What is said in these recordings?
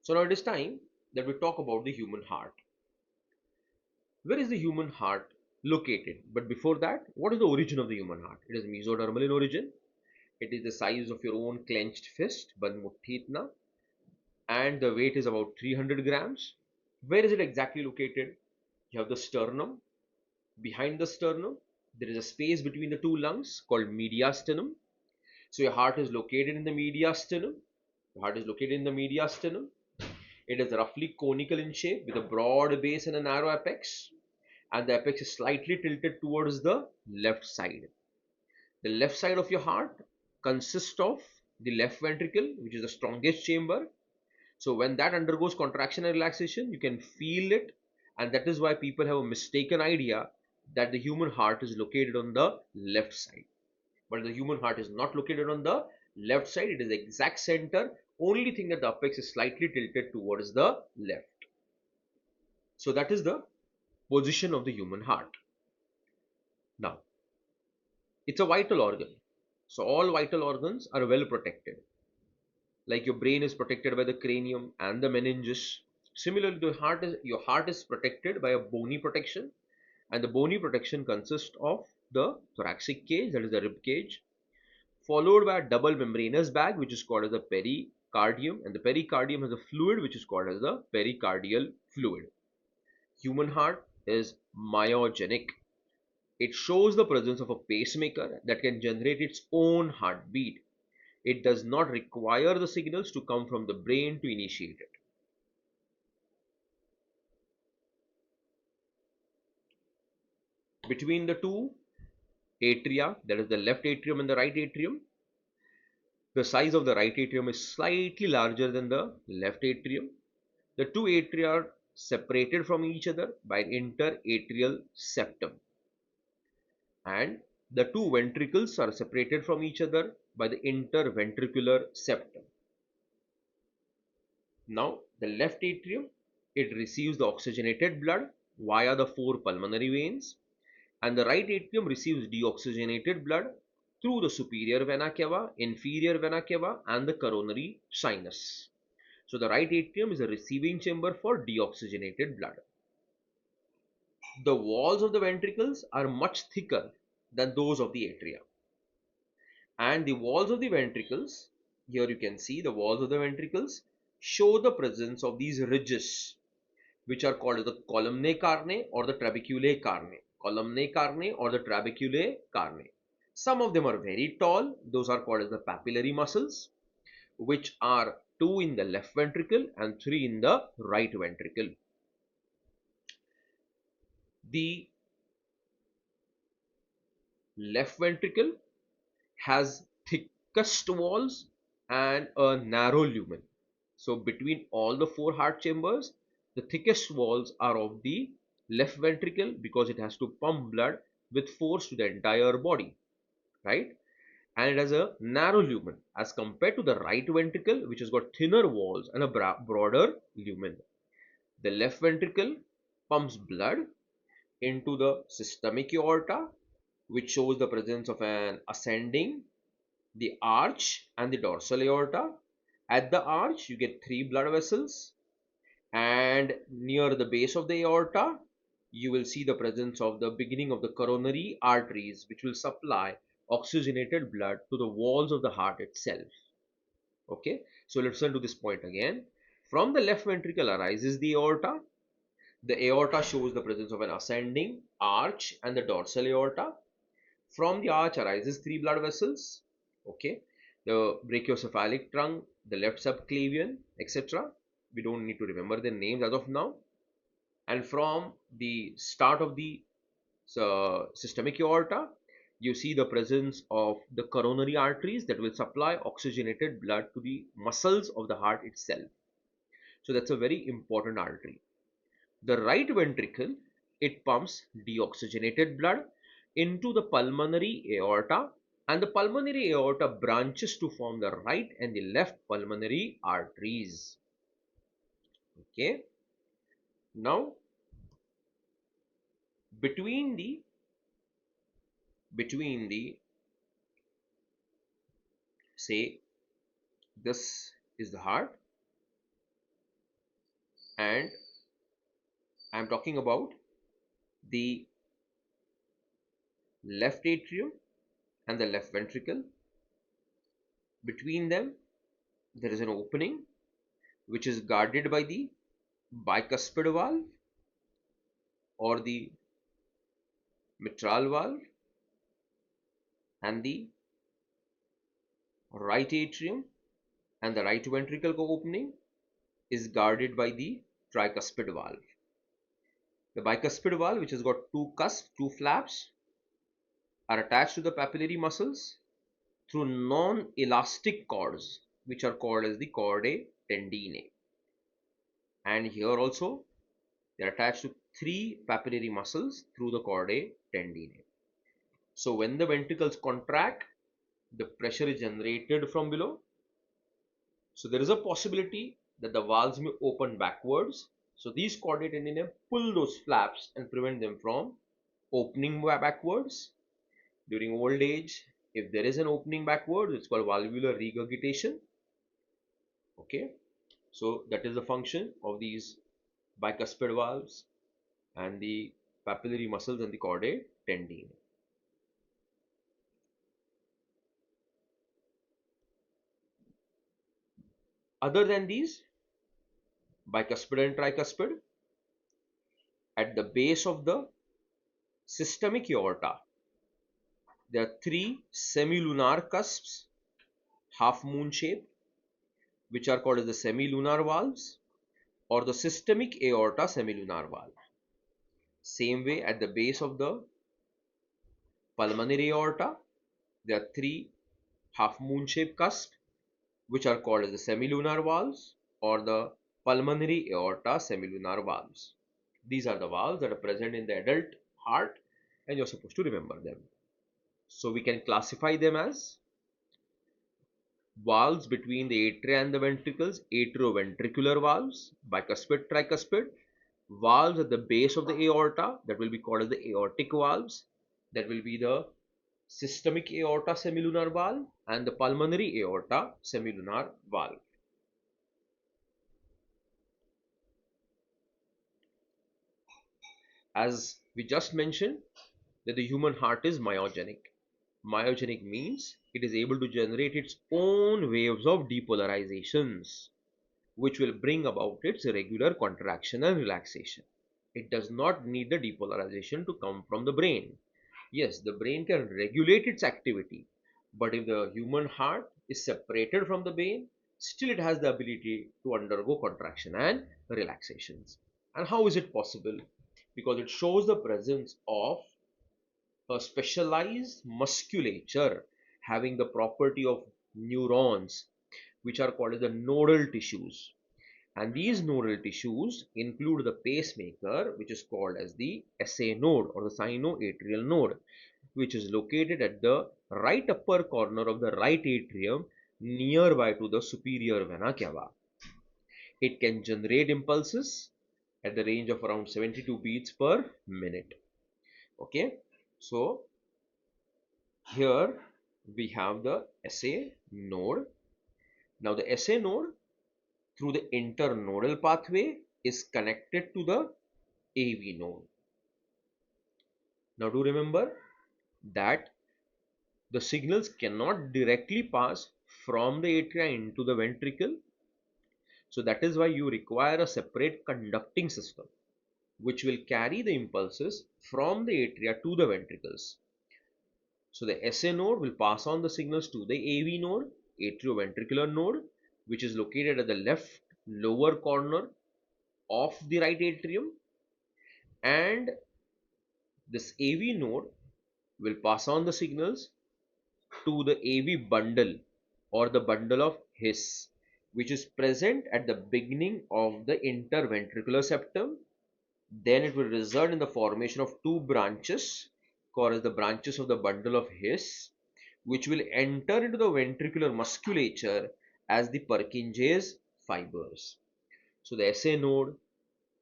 So now it is time that we talk about the human heart. Where is the human heart located? But before that, what is the origin of the human heart? It is mesodermal in origin. It is the size of your own clenched fist, ban mutti itna, and the weight is about 300 grams. Where is it exactly located? You have the sternum. Behind the sternum, there is a space between the two lungs called mediastinum. So your heart is located in the mediastinum. The heart is located in the mediastinum. It is roughly conical in shape with a broad base and a narrow apex, and the apex is slightly tilted towards the left side. The left side of your heart consists of the left ventricle, which is the strongest chamber. So when that undergoes contraction and relaxation, you can feel it, and that is why people have a mistaken idea that the human heart is located on the left side. But the human heart is not located on the left side, it is the exact center. Only thing that the apex is slightly tilted towards the left. So that is the position of the human heart. Now, it's a vital organ. So all vital organs are well protected. Like your brain is protected by the cranium and the meninges. Similarly, your heart is protected by a bony protection, and the bony protection consists of the thoracic cage, that is the rib cage, followed by a double membranous bag which is called as the pericardium, and the pericardium has a fluid which is called as the pericardial fluid. Human heart is myogenic. It shows the presence of a pacemaker that can generate its own heartbeat. It does not require the signals to come from the brain to initiate it. Between the two atria, that is the left atrium and the right atrium, the size of the right atrium is slightly larger than the left atrium. The two atria are separated from each other by an interatrial septum, and the two ventricles are separated from each other by the interventricular septum. Now, the left atrium, it receives the oxygenated blood via the four pulmonary veins, and the right atrium receives deoxygenated blood through the superior vena cava, inferior vena cava, and the coronary sinus. So the right atrium is a receiving chamber for deoxygenated blood. The walls of the ventricles are much thicker than those of the atria. And the walls of the ventricles, here you can see the walls of the ventricles show the presence of these ridges, which are called the columnae carneae or the trabeculae carneae. Columnae carneae or the trabeculae carneae. Some of them are very tall, those are called as the papillary muscles, which are two in the left ventricle and three in the right ventricle. The left ventricle has thickest walls and a narrow lumen. So between all the four heart chambers, the thickest walls are of the left ventricle because it has to pump blood with force to the entire body, right? And it has a narrow lumen as compared to the right ventricle, which has got thinner walls and a broader lumen. The left ventricle pumps blood into the systemic aorta, which shows the presence of an ascending, the arch, and the dorsal aorta. At the arch, you get three blood vessels, and near the base of the aorta, you will see the presence of the beginning of the coronary arteries, which will supply oxygenated blood to the walls of the heart itself. Okay, so let's turn to this point again. From the left ventricle arises the aorta. The aorta shows the presence of an ascending arch and the dorsal aorta. From the arch arises three blood vessels. Okay, the brachiocephalic trunk, the left subclavian, etc. We don't need to remember their names as of now. And from the start of the systemic aorta, you see the presence of the coronary arteries that will supply oxygenated blood to the muscles of the heart itself. So that's a very important artery. The right ventricle, it pumps deoxygenated blood into the pulmonary aorta, and the pulmonary aorta branches to form the right and the left pulmonary arteries. Okay. Now, between the say this is the heart, and I am talking about the left atrium and the left ventricle. Between them, there is an opening which is guarded by the bicuspid valve or the mitral valve, and the right atrium and the right ventricle opening is guarded by the tricuspid valve. The bicuspid valve, which has got two cusps, two flaps, are attached to the papillary muscles through non-elastic cords, which are called as the chordae tendineae. And here also, they are attached to three papillary muscles through the chordae tendineae. So when the ventricles contract, the pressure is generated from below. So there is a possibility that the valves may open backwards. So these chordae tendineae pull those flaps and prevent them from opening backwards. During old age, if there is an opening backwards, it's called valvular regurgitation. Okay, so that is the function of these bicuspid valves and the papillary muscles and the chordae tendineae. Other than these, bicuspid and tricuspid, at the base of the systemic aorta, there are three semilunar cusps, half moon shape, which are called as the semilunar valves or the systemic aorta semilunar valve. Same way, at the base of the pulmonary aorta, there are three half moon shaped cusps, which are called as the semilunar valves or the pulmonary aorta semilunar valves. These are the valves that are present in the adult heart, and you're supposed to remember them. So we can classify them as valves between the atria and the ventricles, atrioventricular valves, bicuspid, tricuspid, valves at the base of the aorta, that will be called as the aortic valves, that will be the systemic aorta semilunar valve and the pulmonary aorta semilunar valve. As we just mentioned, that the human heart is myogenic. Myogenic means it is able to generate its own waves of depolarizations, which will bring about its regular contraction and relaxation. It does not need the depolarization to come from the brain. Yes, the brain can regulate its activity, but if the human heart is separated from the brain, still it has the ability to undergo contraction and relaxations. And how is it possible? Because it shows the presence of a specialized musculature having the property of neurons, which are called as the nodal tissues. And these nodal tissues include the pacemaker, which is called as the SA node or the sinoatrial node, which is located at the right upper corner of the right atrium nearby to the superior vena cava. It can generate impulses at the range of around 72 beats per minute. Okay, so here we have the SA node. Now the SA node through the internodal pathway is connected to the AV node. Now do remember that the signals cannot directly pass from the atria into the ventricle. So that is why you require a separate conducting system which will carry the impulses from the atria to the ventricles. So the SA node will pass on the signals to the AV node, atrioventricular node, which is located at the left lower corner of the right atrium, and this AV node will pass on the signals to the AV bundle or the bundle of His, which is present at the beginning of the interventricular septum. Then it will result in the formation of two branches called as the branches of the bundle of His, which will enter into the ventricular musculature as the Purkinje's fibers. So the SA node,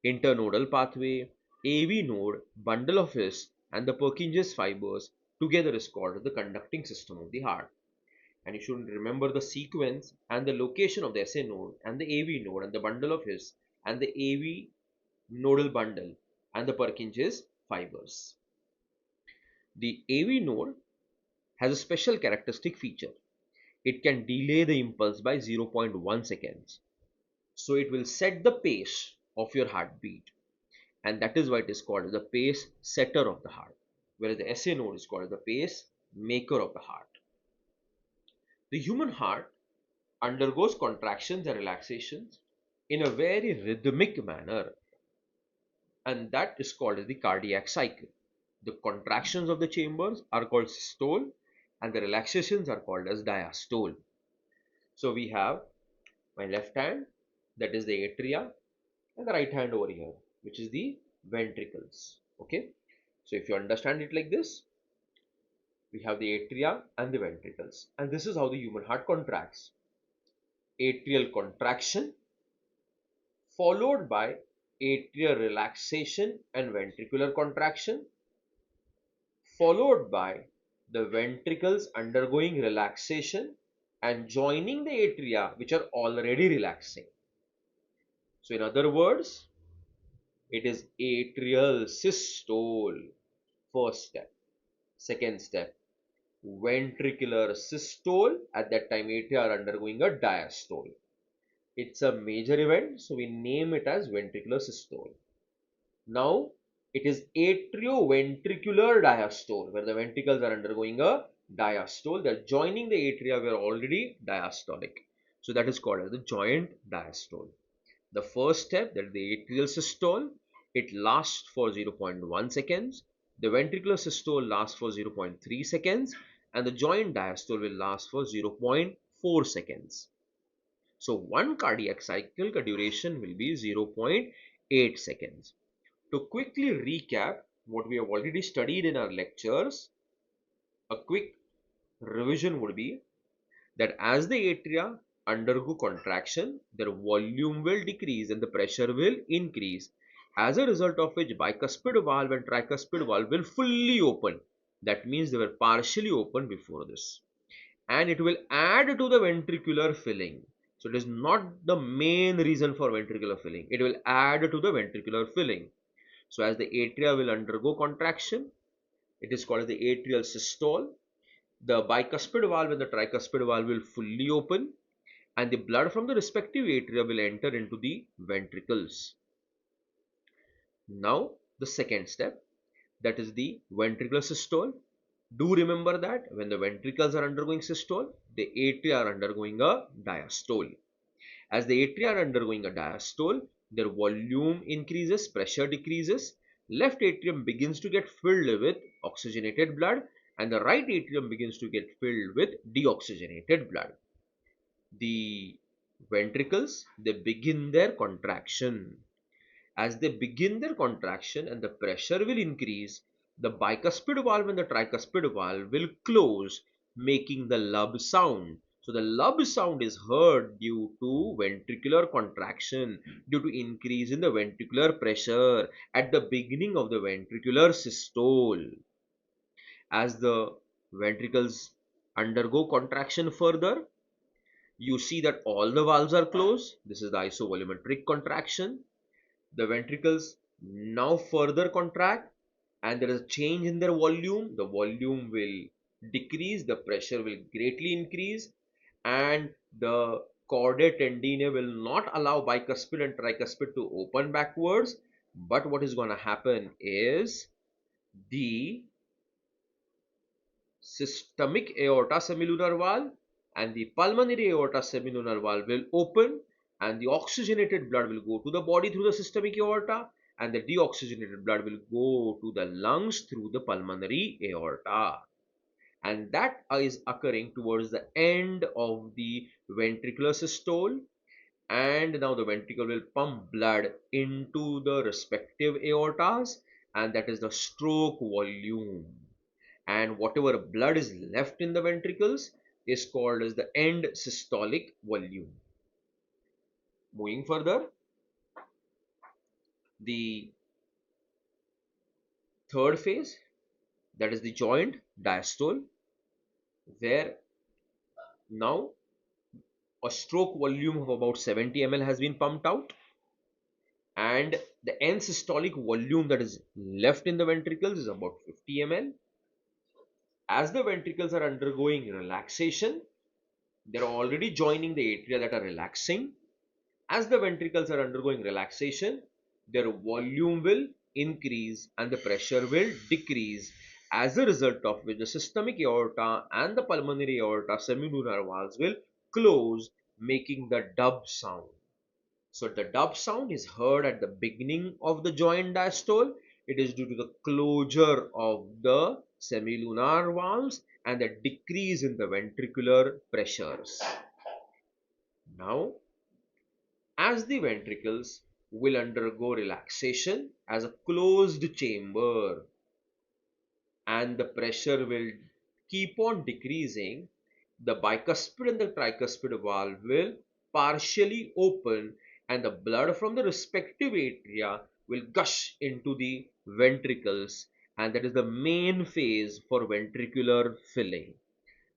internodal pathway, AV node, bundle of His, and the Purkinje's fibers together is called the conducting system of the heart. And you should remember the sequence and the location of the SA node and the AV node and the bundle of His and the AV nodal bundle, and the Purkinje's fibers. The AV node has a special characteristic feature. It can delay the impulse by 0.1 seconds. So it will set the pace of your heartbeat, and that is why it is called the pace setter of the heart, whereas the SA node is called the pace maker of the heart. The human heart undergoes contractions and relaxations in a very rhythmic manner, and that is called as the cardiac cycle. The contractions of the chambers are called systole, and the relaxations are called as diastole. So we have my left hand, that is the atria, and the right hand over here, which is the ventricles. Okay, so if you understand it like this, we have the atria and the ventricles, and this is how the human heart contracts. Atrial contraction followed by atrial relaxation and ventricular contraction, followed by the ventricles undergoing relaxation and joining the atria, which are already relaxing. So in other words, it is atrial systole, first step. Second step, ventricular systole. At that time, atria are undergoing a diastole. It's a major event, so we name it as ventricular systole. Now, it is atrioventricular diastole, where the ventricles are undergoing a diastole. They're joining the atria, were already diastolic. So that is called as the joint diastole. The first step, that is the atrial systole, it lasts for 0.1 seconds. The ventricular systole lasts for 0.3 seconds, and the joint diastole will last for 0.4 seconds. So one cardiac cycle duration will be 0.8 seconds. To quickly recap what we have already studied in our lectures, a quick revision would be that as the atria undergo contraction, their volume will decrease and the pressure will increase, as a result of which bicuspid valve and tricuspid valve will fully open. That means they were partially open before this, and it will add to the ventricular filling. So it is not the main reason for ventricular filling, it will add to the ventricular filling. So as the atria will undergo contraction, it is called as the atrial systole. The bicuspid valve and the tricuspid valve will fully open, and the blood from the respective atria will enter into the ventricles. Now the second step, that is the ventricular systole. Do remember that when the ventricles are undergoing systole, the atria are undergoing a diastole. As the atria are undergoing a diastole, their volume increases, pressure decreases. Left atrium begins to get filled with oxygenated blood, and the right atrium begins to get filled with deoxygenated blood. The ventricles, they begin their contraction. As they begin their contraction and the pressure will increase, the bicuspid valve and the tricuspid valve will close, making the lub sound. So the lub sound is heard due to ventricular contraction, due to increase in the ventricular pressure at the beginning of the ventricular systole. As the ventricles undergo contraction further, you see that all the valves are closed. This is the isovolumetric contraction. The ventricles now further contract, and there is a change in their volume. The volume will decrease, the pressure will greatly increase, and the chordae tendineae will not allow bicuspid and tricuspid to open backwards. But what is going to happen is the systemic aorta semilunar valve and the pulmonary aorta semilunar valve will open, and the oxygenated blood will go to the body through the systemic aorta, and the deoxygenated blood will go to the lungs through the pulmonary aorta. And that is occurring towards the end of the ventricular systole, and now the ventricle will pump blood into the respective aortas, and that is the stroke volume. And whatever blood is left in the ventricles is called as the end systolic volume. Moving further, the third phase, that is the joint diastole, where now a stroke volume of about 70 ml has been pumped out, and the end systolic volume that is left in the ventricles is about 50 ml. As the ventricles are undergoing relaxation, they're already joining the atria that are relaxing. As the ventricles are undergoing relaxation, their volume will increase and the pressure will decrease, as a result of which the systemic aorta and the pulmonary aorta semilunar valves will close, making the dub sound. So the dub sound is heard at the beginning of the joint diastole. It is due to the closure of the semilunar valves and the decrease in the ventricular pressures. Now, as the ventricles will undergo relaxation as a closed chamber and the pressure will keep on decreasing, the bicuspid and the tricuspid valve will partially open and the blood from the respective atria will gush into the ventricles, and that is the main phase for ventricular filling.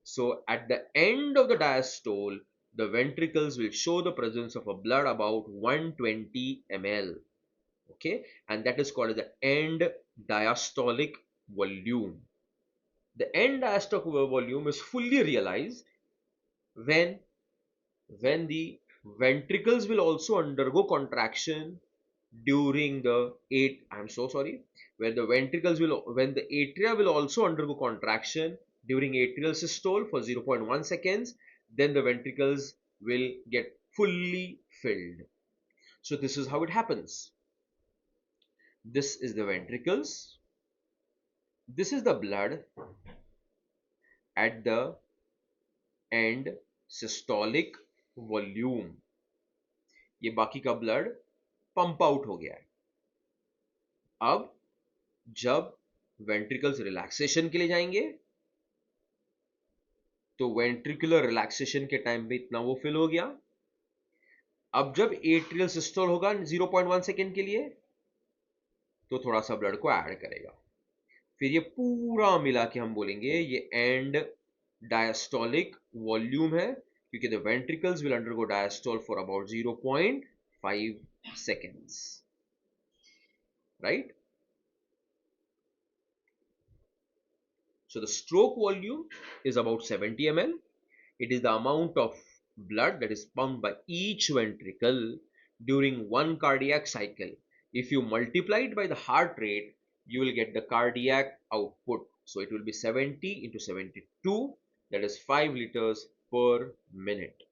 So at the end of the diastole, the ventricles will show the presence of a blood about 120 ml. Okay, and that is called as the end diastolic volume. The end diastolic volume is fully realized when the ventricles will also undergo contraction during the I'm so sorry, when the ventricles will when the atria will also undergo contraction during atrial systole for 0.1 seconds, then the ventricles will get fully filled. So this is how it happens. This is the ventricles, this is the blood at the end systolic volume. ये बाकी का blood pump out हो गया है. अब जब ventricles relaxation के लिए जाएंगे तो वेंट्रिकुलर रिलैक्सेशन के टाइम पे इतना वो फिल हो गया. अब जब एट्रियल सिस्टोल होगा 0.1 सेकेंड के लिए तो थोड़ा सा ब्लड को ऐड करेगा. फिर ये पूरा मिला के हम बोलेंगे ये एंड डायस्टोलिक वॉल्यूम है, क्योंकि the ventricles will undergo diastole for about 0.5 seconds. Right? So the stroke volume is about 70 ml. It is the amount of blood that is pumped by each ventricle during one cardiac cycle. If you multiply it by the heart rate, you will get the cardiac output. So it will be 70 into 72, that is 5 liters per minute.